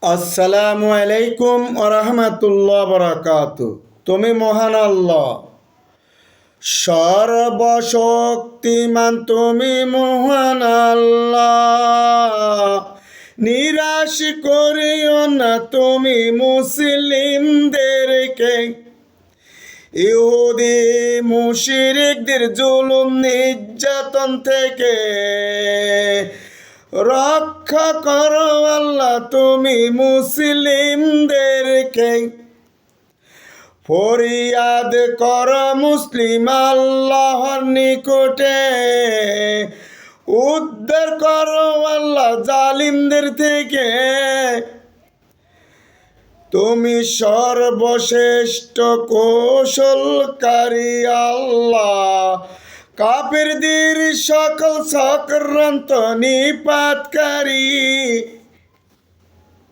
আসসালামু আলাইকুম ওরহমতুল্লাহ বরকাতু। তুমি মহান আল্লাহ, সর্বশক্তিমান তুমি মহান আল্লাহ। নিরাশ করিও না তুমি মুসলিমদেরকে, ইহুদি মুশরিকদের জুলুম নির্যাতন থেকে রক্ষা করো আল্লাহ তুমি মুসলিমদেরকে। ফরিয়াদ কর মুসলিম আল্লাহর নিকটে, উদ্ধার করো আল্লাহ জালিমদের থেকে। তুমি সর্বশ্রেষ্ঠ কৌশলকারী আল্লাহ, কাফেরদের সকল চক্রান্ত নিপাতকারী।